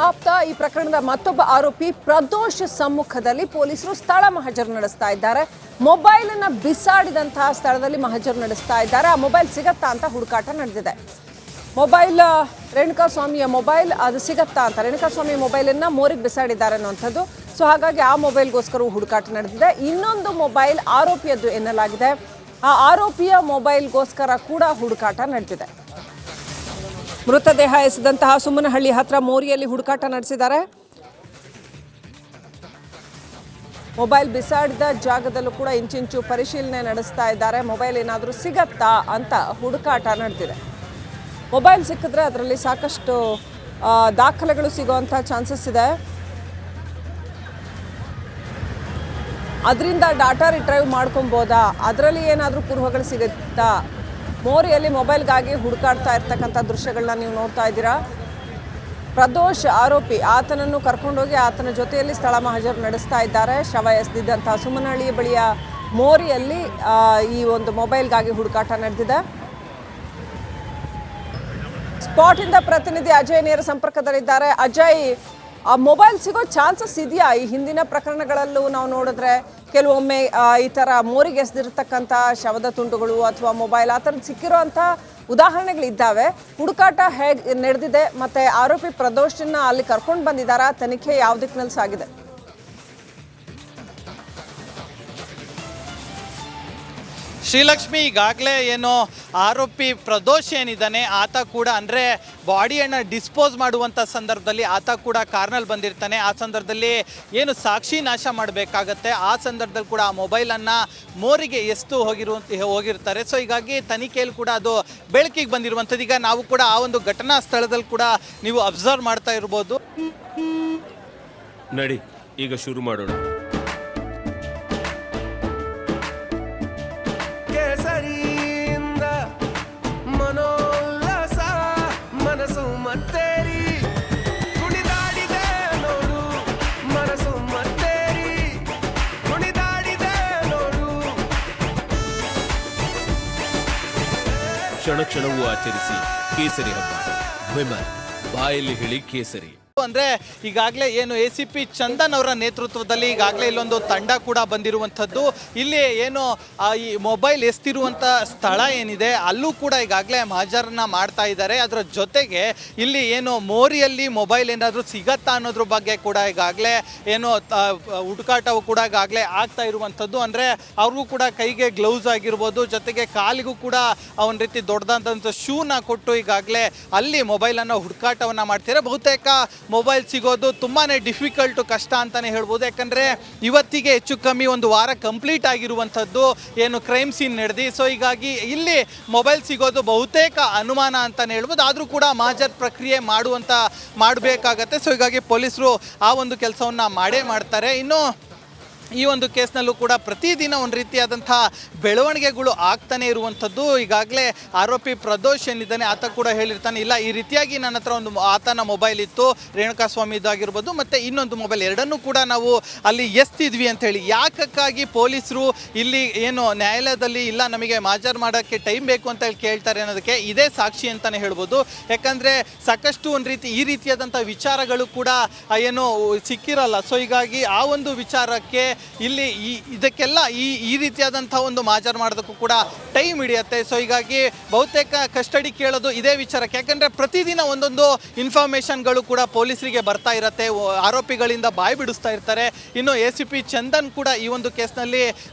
ಆಪ್ತ ಈ ಪ್ರಕರಣದ ಮತ್ತೊಬ್ಬ ಆರೋಪಿ ಪ್ರದೋಷ್ ಸಮ್ಮುಖದಲ್ಲಿ ಪೊಲೀಸರು ಸ್ಥಳ ಮಹಜರು ನಡೆಸ್ತಾ ಇದ್ದಾರೆ. ಮೊಬೈಲ್ ಅನ್ನು ಬಿಸಾಡಿದಂತಹ ಸ್ಥಳದಲ್ಲಿ ಮಹಜರು ನಡೆಸ್ತಾ ಇದ್ದಾರೆ. ಆ ಮೊಬೈಲ್ ಸಿಗತ್ತಾ ಅಂತ ಹುಡುಕಾಟ ನಡೆದಿದೆ. ಮೊಬೈಲ್ ರೇಣುಕಾಸ್ವಾಮಿಯ ಮೊಬೈಲ್ ಅದು ಸಿಗತ್ತಾ ಅಂತ ರೇಣುಕಾಸ್ವಾಮಿ ಮೊಬೈಲನ್ನು ಮೋರಿಗೆ ಬಿಸಾಡಿದ್ದಾರೆ ಅನ್ನುವಂಥದ್ದು. ಸೊ ಹಾಗಾಗಿ ಆ ಮೊಬೈಲ್ಗೋಸ್ಕರ ಹುಡುಕಾಟ ನಡೆದಿದೆ. ಇನ್ನೊಂದು ಮೊಬೈಲ್ ಆರೋಪಿಯದ್ದು ಎನ್ನಲಾಗಿದೆ. ಆ ಆರೋಪಿಯ ಮೊಬೈಲ್ಗೋಸ್ಕರ ಕೂಡ ಹುಡುಕಾಟ ನಡೆದಿದೆ. ಮೃತದೇಹ ಎಸೆದಂತಹ ಸುಮ್ಮನಹಳ್ಳಿ ಹತ್ರ ಮೋರಿಯಲ್ಲಿ ಹುಡುಕಾಟ ನಡೆಸಿದ್ದಾರೆ. ಮೊಬೈಲ್ ಬಿಸಾಡಿದ ಜಾಗದಲ್ಲೂ ಕೂಡ ಇಂಚಿಂಚು ಪರಿಶೀಲನೆ ನಡೆಸ್ತಾ ಇದ್ದಾರೆ. ಮೊಬೈಲ್ ಏನಾದರೂ ಸಿಗತ್ತಾ ಅಂತ ಹುಡುಕಾಟ ನಡೆದಿದೆ. ಮೊಬೈಲ್ ಸಿಕ್ಕಿದ್ರೆ ಅದರಲ್ಲಿ ಸಾಕಷ್ಟು ದಾಖಲೆಗಳು ಸಿಗುವಂಥ ಚಾನ್ಸಸ್ ಇದೆ. ಅದರಿಂದ ಡಾಟಾ ರಿಟ್ರೈವ್ ಮಾಡ್ಕೊಬೋದಾ, ಅದರಲ್ಲಿ ಏನಾದರೂ ಕುರುಹುಗಳು ಸಿಗುತ್ತಾ? ಮೋರಿಯಲ್ಲಿ ಮೊಬೈಲ್ಗಾಗಿ ಹುಡುಕಾಡ್ತಾ ಇರ್ತಕ್ಕಂಥ ದೃಶ್ಯಗಳನ್ನ ನೀವು ನೋಡ್ತಾ ಇದ್ದೀರಾ. ಪ್ರದೋಷ್ ಆರೋಪಿ, ಆತನನ್ನು ಕರ್ಕೊಂಡೋಗಿ ಆತನ ಜೊತೆಯಲ್ಲಿ ಸ್ಥಳ ಮಹಜರು ನಡೆಸ್ತಾ ಇದ್ದಾರೆ. ಶವ ಎಸೆದಿದ್ದಂತಹ ಸುಮ್ಮನಹಳ್ಳಿ ಬಳಿಯ ಮೋರಿಯಲ್ಲಿ ಈ ಒಂದು ಮೊಬೈಲ್ಗಾಗಿ ಹುಡುಕಾಟ ನಡೆದಿದೆ. ಸ್ಪಾಟಿಂದ ಪ್ರತಿನಿಧಿ ಅಜಯ್ ನೇರ ಸಂಪರ್ಕದಲ್ಲಿದ್ದಾರೆ. ಅಜಯ್, ಆ ಮೊಬೈಲ್ ಸಿಗೋ ಚಾನ್ಸಸ್ ಇದೆಯಾ? ಈ ಹಿಂದಿನ ಪ್ರಕರಣಗಳಲ್ಲೂ ನಾವು ನೋಡಿದ್ರೆ ಕೆಲವೊಮ್ಮೆ ಈ ಥರ ಮೋರಿಗೆ ಎಸೆದಿರ್ತಕ್ಕಂಥ ಶವದ ತುಂಡುಗಳು ಅಥವಾ ಮೊಬೈಲ್ ಆ ಥರದ್ದು ಸಿಕ್ಕಿರೋಂಥ ಉದಾಹರಣೆಗಳಿದ್ದಾವೆ. ಹುಡುಕಾಟ ಹೇಗೆ ನಡೆದಿದೆ ಮತ್ತು ಆರೋಪಿ ಪ್ರದೋಷನ್ನ ಅಲ್ಲಿ ಕರ್ಕೊಂಡು ಬಂದಿದ್ದಾರಾ? ತನಿಖೆ ಯಾವ ದಿಕ್ಕಿನಲ್ಲಿ ಸಾಗಿದೆ? ಶ್ರೀಲಕ್ಷ್ಮಿ, ಈಗಾಗಲೇ ಏನು ಆರೋಪಿ ಪ್ರದೋಷ್ ಏನಿದ್ದಾನೆ ಆತ ಕೂಡ ಅಂದರೆ ಬಾಡಿಯನ್ನು ಡಿಸ್ಪೋಸ್ ಮಾಡುವಂಥ ಸಂದರ್ಭದಲ್ಲಿ ಆತ ಕೂಡ ಕಾರ್ನಲ್ಲಿ ಬಂದಿರ್ತಾನೆ. ಆ ಸಂದರ್ಭದಲ್ಲಿ ಏನು ಸಾಕ್ಷಿ ನಾಶ ಮಾಡಬೇಕಾಗತ್ತೆ, ಆ ಸಂದರ್ಭದಲ್ಲಿ ಕೂಡ ಆ ಮೊಬೈಲನ್ನು ಮೋರಿಗೆ ಎಸ್ತು ಹೋಗಿರ್ತಾರೆ. ಸೊ ಹೀಗಾಗಿ ತನಿಖೆಯಲ್ಲಿ ಕೂಡ ಅದು ಬೆಳಕಿಗೆ ಬಂದಿರುವಂಥದ್ದು. ಈಗ ನಾವು ಕೂಡ ಆ ಒಂದು ಘಟನಾ ಸ್ಥಳದಲ್ಲಿ ಕೂಡ ನೀವು ಅಬ್ಸರ್ವ್ ಮಾಡ್ತಾ ಇರ್ಬೋದು. ನಡಿ ಈಗ ಶುರು ಮಾಡೋಣ. ಮನೋಲ್ಲಾಸ ಮನಸ್ಸು ಮತ್ತೇರಿ ಕುಣಿದಾಡಿದೆ ನೋಡು, ಮನಸ್ಸು ಮತ್ತೇರಿ ಕುಣಿದಾಡಿದೆ ನೋಡು. ಕ್ಷಣ ಕ್ಷಣವೂ ಆಚರಿಸಿ ಕೇಸರಿ ಹಬ್ಬ. ವಿಮಲ್ ಬಾಯಲ್ಲಿ ಹೇಳಿ ಕೇಸರಿ. ಅಂದರೆ ಈಗಾಗಲೇ ಏನು ACP ಚಂದನ್ ಅವರ ನೇತೃತ್ವದಲ್ಲಿ ಈಗಾಗಲೇ ಇಲ್ಲೊಂದು ತಂಡ ಕೂಡ ಬಂದಿರುವಂಥದ್ದು. ಇಲ್ಲಿ ಏನು ಈ ಮೊಬೈಲ್ ಎಸ್ತಿರುವಂಥ ಸ್ಥಳ ಏನಿದೆ ಅಲ್ಲೂ ಕೂಡ ಈಗಾಗಲೇ ಮಹಜರನ್ನ ಮಾಡ್ತಾ ಇದ್ದಾರೆ. ಅದರ ಜೊತೆಗೆ ಇಲ್ಲಿ ಏನು ಮೋರಿಯಲ್ಲಿ ಮೊಬೈಲ್ ಏನಾದರೂ ಸಿಗತ್ತಾ ಅನ್ನೋದ್ರ ಬಗ್ಗೆ ಕೂಡ ಈಗಾಗಲೇ ಏನು ಹುಡುಕಾಟವು ಕೂಡ ಈಗಾಗಲೇ ಆಗ್ತಾ ಇರುವಂಥದ್ದು. ಅಂದರೆ ಅವ್ರಿಗೂ ಕೂಡ ಕೈಗೆ ಗ್ಲೌಸ್ ಆಗಿರ್ಬೋದು, ಜೊತೆಗೆ ಕಾಲಿಗೂ ಕೂಡ ಒಂದು ರೀತಿ ದೊಡ್ಡದಾದಂಥ ಶೂನ ಕೊಟ್ಟು ಈಗಾಗಲೇ ಅಲ್ಲಿ ಮೊಬೈಲನ್ನು ಹುಡುಕಾಟವನ್ನು ಮಾಡ್ತಾರೆ. ಬಹುತೇಕ ಮೊಬೈಲ್ ಸಿಗೋದು ತುಂಬಾ ಡಿಫಿಕಲ್ಟು, ಕಷ್ಟ ಅಂತಲೇ ಹೇಳ್ಬೋದು. ಯಾಕಂದರೆ ಇವತ್ತಿಗೆ ಹೆಚ್ಚು ಕಮ್ಮಿ ಒಂದು ವಾರ ಕಂಪ್ಲೀಟ್ ಆಗಿರುವಂಥದ್ದು ಏನು ಕ್ರೈಮ್ ಸೀನ್ ನಡೆದು. ಸೊ ಹೀಗಾಗಿ ಇಲ್ಲಿ ಮೊಬೈಲ್ ಸಿಗೋದು ಬಹುತೇಕ ಅನುಮಾನ ಅಂತಲೇ ಹೇಳ್ಬೋದು. ಆದರೂ ಕೂಡ ಮಹಜರ್ ಪ್ರಕ್ರಿಯೆ ಮಾಡಬೇಕಾಗತ್ತೆ. ಸೊ ಹೀಗಾಗಿ ಪೊಲೀಸರು ಆ ಒಂದು ಕೆಲಸವನ್ನು ಮಾಡೇ ಮಾಡ್ತಾರೆ. ಇನ್ನು ಈ ಒಂದು ಕೇಸ್ನಲ್ಲೂ ಕೂಡ ಪ್ರತಿದಿನ ಒಂದು ರೀತಿಯಾದಂಥ ಬೆಳವಣಿಗೆಗಳು ಆಗ್ತಾನೆ ಇರುವಂಥದ್ದು. ಈಗಾಗಲೇ ಆರೋಪಿ ಪ್ರದೋಷ್ ಏನಿದ್ದಾನೆ ಆತ ಕೂಡ ಹೇಳಿರ್ತಾನೆ, ಇಲ್ಲ ಈ ರೀತಿಯಾಗಿ ನನ್ನ ಹತ್ರ ಒಂದು ಆತನ ಮೊಬೈಲ್ ಇತ್ತು, ರೇಣುಕಾಸ್ವಾಮಿದಾಗಿರ್ಬೋದು ಮತ್ತು ಇನ್ನೊಂದು ಮೊಬೈಲ್, ಎರಡನ್ನೂ ಕೂಡ ನಾವು ಅಲ್ಲಿ ಎಸ್ತಿದ್ವಿ ಅಂಥೇಳಿ. ಯಾಕಕ್ಕಾಗಿ ಪೊಲೀಸರು ಇಲ್ಲಿ ಏನು ನ್ಯಾಯಾಲಯದಲ್ಲಿ ಇಲ್ಲ ನಮಗೆ ಮಹಜರ್ ಮಾಡೋಕ್ಕೆ ಟೈಮ್ ಬೇಕು ಅಂತ ಹೇಳಿ ಕೇಳ್ತಾರೆ ಅನ್ನೋದಕ್ಕೆ ಇದೇ ಸಾಕ್ಷಿ ಅಂತಲೇ ಹೇಳ್ಬೋದು. ಯಾಕಂದರೆ ಸಾಕಷ್ಟು ಒಂದು ರೀತಿ ಈ ರೀತಿಯಾದಂಥ ವಿಚಾರಗಳು ಕೂಡ ಏನು ಸಿಕ್ಕಿರಲ್ಲ. ಸೊ ಹೀಗಾಗಿ ಆ ಒಂದು ವಿಚಾರಕ್ಕೆ ಇಲ್ಲಿ ಇದಕ್ಕೆಲ್ಲ ಈ ರೀತಿಯಾದಂಥ ಒಂದು ಮಹಜರ್ ಮಾಡೋದಕ್ಕೂ ಕೂಡ ಟೈಮ್ ಹಿಡಿಯುತ್ತೆ. ಸೊ ಹೀಗಾಗಿ ಬಹುತೇಕ ಕಸ್ಟಡಿ ಕೇಳೋದು ಇದೇ ವಿಚಾರಕ್ಕೆ. ಯಾಕಂದರೆ ಪ್ರತಿದಿನ ಒಂದೊಂದು ಇನ್ಫಾರ್ಮೇಷನ್ಗಳು ಕೂಡ ಪೊಲೀಸರಿಗೆ ಬರ್ತಾ ಇರುತ್ತೆ, ಆರೋಪಿಗಳಿಂದ ಬಾಯಿ ಬಿಡಿಸ್ತಾ ಇರ್ತಾರೆ. ಇನ್ನು ACP ಚಂದನ್ ಕೂಡ ಈ ಒಂದು ಕೇಸ್ನಲ್ಲಿ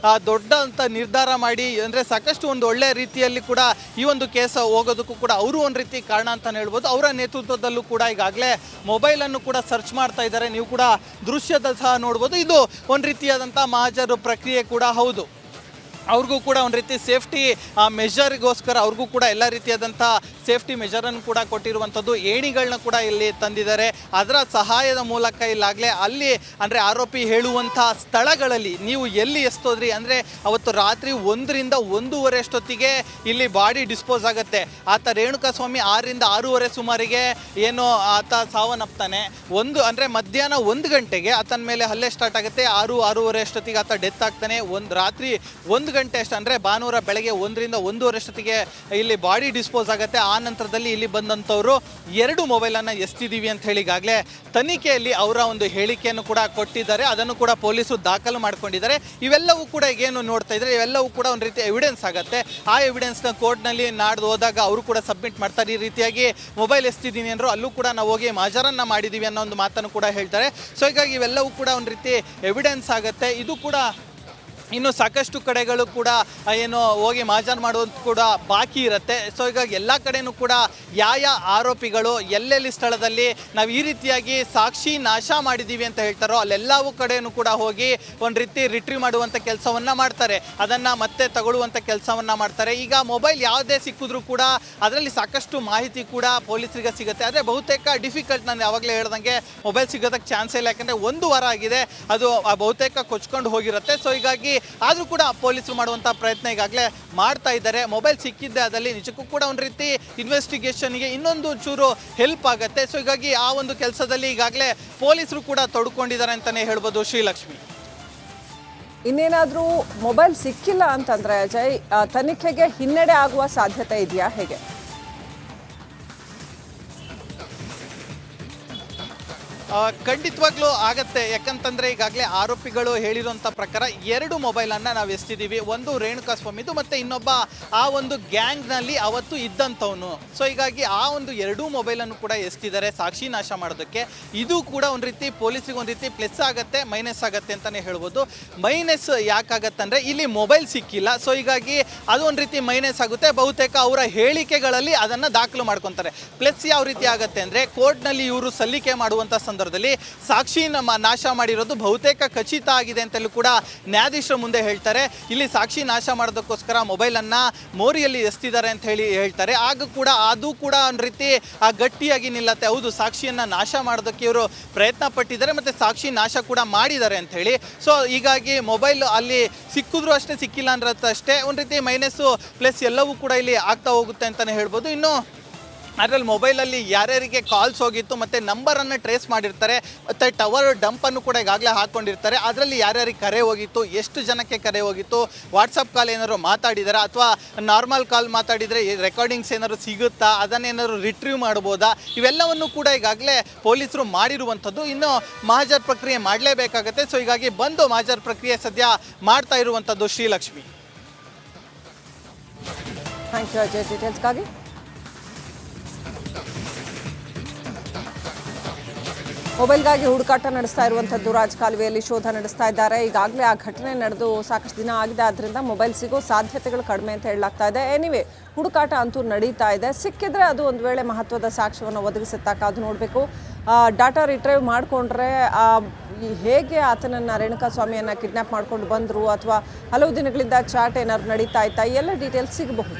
ದೊಡ್ಡಂಥ ನಿರ್ಧಾರ ಮಾಡಿ ಅಂದರೆ ಸಾಕಷ್ಟು ಒಂದು ಒಳ್ಳೆ ರೀತಿಯಲ್ಲಿ ಕೂಡ ಈ ಒಂದು ಕೇಸ್ ಹೋಗೋದಕ್ಕೂ ಕೂಡ ಅವರು ಒಂದು ರೀತಿ ಕಾರಣ ಅಂತಲೇ ಹೇಳ್ಬೋದು. ಅವರ ನೇತೃತ್ವದಲ್ಲೂ ಕೂಡ ಈಗಾಗಲೇ ಮೊಬೈಲನ್ನು ಕೂಡ ಸರ್ಚ್ ಮಾಡ್ತಾ ಇದ್ದಾರೆ. ನೀವು ಕೂಡ ದೃಶ್ಯದ ಸಹ ನೋಡ್ಬೋದು. ಇದು ಒಂದು ರೀತಿಯಾದಂಥ ಮಹಜರು ಪ್ರಕ್ರಿಯೆ ಕೂಡ ಹೌದು. ಅವ್ರಿಗೂ ಕೂಡ ಒಂದು ರೀತಿ ಸೇಫ್ಟಿ ಮೆಷರ್ಗೋಸ್ಕರ ಅವ್ರಿಗೂ ಕೂಡ ಎಲ್ಲ ರೀತಿಯಾದಂಥ ಸೇಫ್ಟಿ ಮೆಷರನ್ನು ಕೂಡ ಕೊಟ್ಟಿರುವಂಥದ್ದು. ಏಣಿಗಳನ್ನ ಕೂಡ ಇಲ್ಲಿ ತಂದಿದ್ದಾರೆ. ಅದರ ಸಹಾಯದ ಮೂಲಕ ಇಲ್ಲಾಗಲೇ ಅಲ್ಲಿ ಅಂದರೆ ಆರೋಪಿ ಹೇಳುವಂಥ ಸ್ಥಳಗಳಲ್ಲಿ ನೀವು ಎಲ್ಲಿ ಎಸ್ತೋದ್ರಿ ಅಂದರೆ ಅವತ್ತು ರಾತ್ರಿ 1ರಿಂದ 1:30 ಅಷ್ಟೊತ್ತಿಗೆ ಇಲ್ಲಿ ಬಾಡಿ ಡಿಸ್ಪೋಸ್ ಆಗುತ್ತೆ. ಆತ ರೇಣುಕಾಸ್ವಾಮಿ 6ರಿಂದ 6:30 ಸುಮಾರಿಗೆ ಏನು ಆತ ಸಾವನ್ನಪ್ತಾನೆ. ಅಂದರೆ ಮಧ್ಯಾಹ್ನ 1 ಗಂಟೆಗೆ ಆತನ ಮೇಲೆ ಹಲ್ಲೆ ಸ್ಟಾರ್ಟ್ ಆಗುತ್ತೆ. 6:30 ಅಷ್ಟೊತ್ತಿಗೆ ಆತ ಡೆತ್ ಆಗ್ತಾನೆ. ರಾತ್ರಿ 1 ಗಂಟೆ ಅಷ್ಟು ಅಂದರೆ ಭಾನುವಾರ ಬೆಳಗ್ಗೆ 1ರಿಂದ 1:30 ಅಷ್ಟೊತ್ತಿಗೆ ಇಲ್ಲಿ ಬಾಡಿ ಡಿಸ್ಪೋಸ್ ಆಗುತ್ತೆ. ಆ ನಂತರದಲ್ಲಿ ಇಲ್ಲಿ ಬಂದಂಥವರು 2 ಮೊಬೈಲನ್ನು ಎಸ್ತಿದ್ದೀವಿ ಅಂತ ಹೇಳಿ ಈಗಾಗಲೇ ತನಿಖೆಯಲ್ಲಿ ಅವರ ಒಂದು ಹೇಳಿಕೆಯನ್ನು ಕೂಡ ಕೊಟ್ಟಿದ್ದಾರೆ. ಅದನ್ನು ಕೂಡ ಪೊಲೀಸರು ದಾಖಲು ಮಾಡ್ಕೊಂಡಿದ್ದಾರೆ. ಇವೆಲ್ಲವೂ ಕೂಡ ಏನು ನೋಡ್ತಾ ಇದ್ದಾರೆ, ಇವೆಲ್ಲವೂ ಕೂಡ ಒಂದು ರೀತಿ ಎವಿಡೆನ್ಸ್ ಆಗುತ್ತೆ. ಆ ಎವಿಡೆನ್ಸ್ನ ಕೋರ್ಟ್ನಲ್ಲಿ ನಾಡ್ದು ಹೋದಾಗ ಅವರು ಕೂಡ ಸಬ್ಮಿಟ್ ಮಾಡ್ತಾರೆ. ಈ ರೀತಿಯಾಗಿ ಮೊಬೈಲ್ ಎಸ್ತಿದ್ದೀನಿ ಅಂದರು, ಅಲ್ಲೂ ಕೂಡ ನಾವು ಹೋಗಿ ಮಾಜರನ್ನು ಮಾಡಿದ್ದೀವಿ ಅನ್ನೋ ಒಂದು ಮಾತನ್ನು ಕೂಡ ಹೇಳ್ತಾರೆ. ಸೊ ಹೀಗಾಗಿ ಇವೆಲ್ಲವೂ ಕೂಡ ಒಂದು ರೀತಿ ಎವಿಡೆನ್ಸ್ ಆಗುತ್ತೆ. ಇದು ಕೂಡ ಇನ್ನು ಸಾಕಷ್ಟು ಕಡೆಗಳು ಕೂಡ ಏನು ಹೋಗಿ ಮಾಜಾರ್ ಮಾಡೋದು ಕೂಡ ಬಾಕಿ ಇರುತ್ತೆ. ಸೊ ಹೀಗಾಗಿ ಎಲ್ಲ ಕಡೆಯೂ ಕೂಡ ಯಾವ ಆರೋಪಿಗಳು ಎಲ್ಲೆಲ್ಲಿ ಸ್ಥಳದಲ್ಲಿ ನಾವು ಈ ರೀತಿಯಾಗಿ ಸಾಕ್ಷಿ ನಾಶ ಮಾಡಿದ್ದೀವಿ ಅಂತ ಹೇಳ್ತಾರೋ ಅಲ್ಲೆಲ್ಲವೂ ಕಡೆಯೂ ಕೂಡ ಹೋಗಿ ಒಂದು ರೀತಿ ರಿಟ್ರೀವ್ ಮಾಡುವಂಥ ಕೆಲಸವನ್ನು ಮಾಡ್ತಾರೆ, ಅದನ್ನು ಮತ್ತೆ ತಗೊಳ್ಳುವಂಥ ಕೆಲಸವನ್ನು ಮಾಡ್ತಾರೆ. ಈಗ ಮೊಬೈಲ್ ಯಾವುದೇ ಸಿಕ್ಕಿದ್ರೂ ಕೂಡ ಅದರಲ್ಲಿ ಸಾಕಷ್ಟು ಮಾಹಿತಿ ಕೂಡ ಪೊಲೀಸರಿಗೆ ಸಿಗುತ್ತೆ. ಆದರೆ ಬಹುತೇಕ ಡಿಫಿಕಲ್ಟ್, ನಾನು ಯಾವಾಗಲೇ ಹೇಳ್ದಂಗೆ ಮೊಬೈಲ್ ಸಿಗೋದಕ್ಕೆ ಚಾನ್ಸ್ ಇಲ್ಲ, ಯಾಕಂದರೆ 1 ವಾರ ಆಗಿದೆ, ಅದು ಬಹುತೇಕ ಕೊಚ್ಕೊಂಡು ಹೋಗಿರುತ್ತೆ. ಸೊ ಹೀಗಾಗಿ ಆದರೂ ಕೂಡ ಪೊಲೀಸರು ಮಾಡುವಂಥ ಪ್ರಯತ್ನ ಈಗಾಗಲೇ ಮಾಡ್ತಾ ಇದ್ದಾರೆ. ಮೊಬೈಲ್ ಸಿಕ್ಕಿದ್ದೆ ಅದರಲ್ಲಿ ನಿಜಕ್ಕೂ ಕೂಡ ಒಂದು ರೀತಿ ಇನ್ವೆಸ್ಟಿಗೇಷನ್ಗೆ ಇನ್ನೊಂದು ಚೂರು ಹೆಲ್ಪ್ ಆಗುತ್ತೆ. ಸೊ ಹೀಗಾಗಿ ಆ ಒಂದು ಕೆಲಸದಲ್ಲಿ ಈಗಾಗಲೇ ಪೊಲೀಸರು ಕೂಡ ತೊಡ್ಕೊಂಡಿದ್ದಾರೆ ಅಂತಲೇ ಹೇಳ್ಬೋದು. ಶ್ರೀಲಕ್ಷ್ಮಿ, ಇನ್ನೇನಾದರೂ ಮೊಬೈಲ್ ಸಿಕ್ಕಿಲ್ಲ ಅಂತಂದರೆ ಅಜಯ್, ತನಿಖೆಗೆ ಹಿನ್ನಡೆ ಆಗುವ ಸಾಧ್ಯತೆ ಇದೆಯಾ, ಹೇಗೆ? ಖಂಡಿತವಾಗ್ಲೂ ಆಗತ್ತೆ. ಯಾಕಂತಂದರೆ ಈಗಾಗಲೇ ಆರೋಪಿಗಳು ಹೇಳಿರುವಂಥ ಪ್ರಕಾರ 2 ಮೊಬೈಲನ್ನು ನಾವು ಎಸ್ತಿದ್ದೀವಿ. ಒಂದು ರೇಣುಕಾಸ್ವಾಮಿದು ಮತ್ತು ಇನ್ನೊಬ್ಬ ಆ ಒಂದು ಗ್ಯಾಂಗ್ನಲ್ಲಿ ಅವತ್ತು ಇದ್ದಂಥವನು. ಸೊ ಹೀಗಾಗಿ ಆ ಒಂದು 2 ಮೊಬೈಲನ್ನು ಕೂಡ ಎಸ್ತಿದ್ದಾರೆ ಸಾಕ್ಷಿ ನಾಶ ಮಾಡೋದಕ್ಕೆ. ಇದು ಕೂಡ ಒಂದು ರೀತಿ ಪೊಲೀಸರಿಗೆ ಒಂದು ರೀತಿ ಪ್ಲಸ್ ಆಗುತ್ತೆ, ಮೈನಸ್ ಆಗುತ್ತೆ ಅಂತಲೇ ಹೇಳ್ಬೋದು. ಮೈನಸ್ ಯಾಕಾಗತ್ತೆ ಅಂದರೆ ಇಲ್ಲಿ ಮೊಬೈಲ್ ಸಿಕ್ಕಿಲ್ಲ. ಸೊ ಹೀಗಾಗಿ ಅದು ಒಂದು ರೀತಿ ಮೈನಸ್ ಆಗುತ್ತೆ. ಬಹುತೇಕ ಅವರ ಹೇಳಿಕೆಗಳಲ್ಲಿ ಅದನ್ನು ದಾಖಲು ಮಾಡ್ಕೊತಾರೆ. ಪ್ಲಸ್ ಯಾವ ರೀತಿ ಆಗುತ್ತೆ ಅಂದರೆ ಕೋರ್ಟ್ನಲ್ಲಿ ಇವರು ಸಲ್ಲಿಕೆ ಮಾಡುವಂಥ ಸಂದರ್ಭದಲ್ಲಿ ಸಾಕ್ಷಿ ನಾಶ ಮಾಡಿರೋದು ಬಹುತೇಕ ಖಚಿತ ಆಗಿದೆ ಅಂತಲೂ ಕೂಡ ನ್ಯಾಯಾಧೀಶರ ಮುಂದೆ ಹೇಳ್ತಾರೆ. ಇಲ್ಲಿ ಸಾಕ್ಷಿ ನಾಶ ಮಾಡೋದಕ್ಕೋಸ್ಕರ ಮೊಬೈಲನ್ನು ಮೋರಿಯಲ್ಲಿ ಎಸ್ತಿದ್ದಾರೆ ಅಂತ ಹೇಳಿ ಹೇಳ್ತಾರೆ. ಆಗ ಕೂಡ ಅದು ಕೂಡ ಒಂದು ರೀತಿ ಗಟ್ಟಿಯಾಗಿ ನಿಲ್ಲತ್ತೆ. ಹೌದು, ಸಾಕ್ಷಿಯನ್ನು ನಾಶ ಮಾಡೋದಕ್ಕೆ ಇವರು ಪ್ರಯತ್ನ ಪಟ್ಟಿದ್ದಾರೆ ಮತ್ತು ಸಾಕ್ಷಿ ನಾಶ ಕೂಡ ಮಾಡಿದ್ದಾರೆ ಅಂತ ಹೇಳಿ. ಸೊ ಹೀಗಾಗಿ ಮೊಬೈಲ್ ಅಲ್ಲಿ ಸಿಕ್ಕಿದ್ರು ಅಷ್ಟೇ, ಸಿಕ್ಕಿಲ್ಲ ಅಂದ್ರೆ ಅಷ್ಟೇ, ಒಂದು ರೀತಿ ಮೈನಸ್ಸು ಪ್ಲಸ್ ಎಲ್ಲವೂ ಕೂಡ ಇಲ್ಲಿ ಆಗ್ತಾ ಹೋಗುತ್ತೆ ಅಂತಲೇ ಹೇಳ್ಬೋದು. ಇನ್ನು ಅದರಲ್ಲಿ ಮೊಬೈಲಲ್ಲಿ ಯಾರ್ಯಾರಿಗೆ ಕಾಲ್ಸ್ ಹೋಗಿತ್ತು ಮತ್ತು ನಂಬರನ್ನು ಟ್ರೇಸ್ ಮಾಡಿರ್ತಾರೆ ಮತ್ತು ಟವರ್ ಡಂಪನ್ನು ಕೂಡ ಈಗಾಗಲೇ ಹಾಕ್ಕೊಂಡಿರ್ತಾರೆ. ಅದರಲ್ಲಿ ಯಾರ್ಯಾರಿಗೆ ಕರೆ ಹೋಗಿತ್ತು, ಎಷ್ಟು ಜನಕ್ಕೆ ಕರೆ ಹೋಗಿತ್ತು, ವಾಟ್ಸಪ್ ಕಾಲ್ ಏನಾದ್ರು ಮಾತಾಡಿದಾರಾ ಅಥವಾ ನಾರ್ಮಲ್ ಕಾಲ್ ಮಾತಾಡಿದರೆ ರೆಕಾರ್ಡಿಂಗ್ಸ್ ಏನಾದ್ರು ಸಿಗುತ್ತಾ, ಅದನ್ನೇನಾದ್ರು ರಿಟ್ರೀವ್ ಮಾಡ್ಬೋದಾ, ಇವೆಲ್ಲವನ್ನು ಕೂಡ ಈಗಾಗಲೇ ಪೊಲೀಸರು ಮಾಡಿರುವಂಥದ್ದು. ಇನ್ನು ಮಹಾಜರ್ ಪ್ರಕ್ರಿಯೆ ಮಾಡಲೇಬೇಕಾಗತ್ತೆ. ಸೊ ಹೀಗಾಗಿ ಬಂದು ಮಹಾಜರ್ ಪ್ರಕ್ರಿಯೆ ಸದ್ಯ ಮಾಡ್ತಾ ಇರುವಂಥದ್ದು. ಶ್ರೀಲಕ್ಷ್ಮಿ, ಥ್ಯಾಂಕ್ ಯು ಅಜಯ್ ಡೀಟೇಲ್ಸ್ಗಾಗಿ. ಮೊಬೈಲ್ಗಾಗಿ ಹುಡುಕಾಟ ನಡೆಸ್ತಾ ಇರುವಂಥದ್ದು, ರಾಜಕಾಲುವೆಯಲ್ಲಿ ಶೋಧ ನಡೆಸ್ತಾ ಇದ್ದಾರೆ. ಈಗಾಗಲೇ ಆ ಘಟನೆ ನಡೆದು ಸಾಕಷ್ಟು ದಿನ ಆಗಿದೆ, ಆದ್ದರಿಂದ ಮೊಬೈಲ್ ಸಿಗೋ ಸಾಧ್ಯತೆಗಳು ಕಡಿಮೆ ಅಂತ ಹೇಳಲಾಗ್ತಾ ಇದೆ. ಎನಿವೆ, ಹುಡುಕಾಟ ಅಂತೂ ನಡೀತಾ ಇದೆ. ಸಿಕ್ಕಿದ್ರೆ ಅದು ಒಂದು ವೇಳೆ ಮಹತ್ವದ ಸಾಕ್ಷ್ಯವನ್ನು ಒದಗಿಸುತ್ತಾ ಕಾದು ನೋಡಬೇಕು. ಡಾಟಾ ರಿಟ್ರೈವ್ ಮಾಡಿಕೊಂಡ್ರೆ ಹೇಗೆ ಆತನನ್ನು, ರೇಣುಕಾಸ್ವಾಮಿಯನ್ನು ಕಿಡ್ನಾಪ್ ಮಾಡ್ಕೊಂಡು ಬಂದರು ಅಥವಾ ಹಲವು ದಿನಗಳಿಂದ ಚಾಟ್ ಏನಾದ್ರು ನಡೀತಾ ಇತ್ತಾ, ಎಲ್ಲ ಡೀಟೇಲ್ಸ್ ಸಿಗಬಹುದು.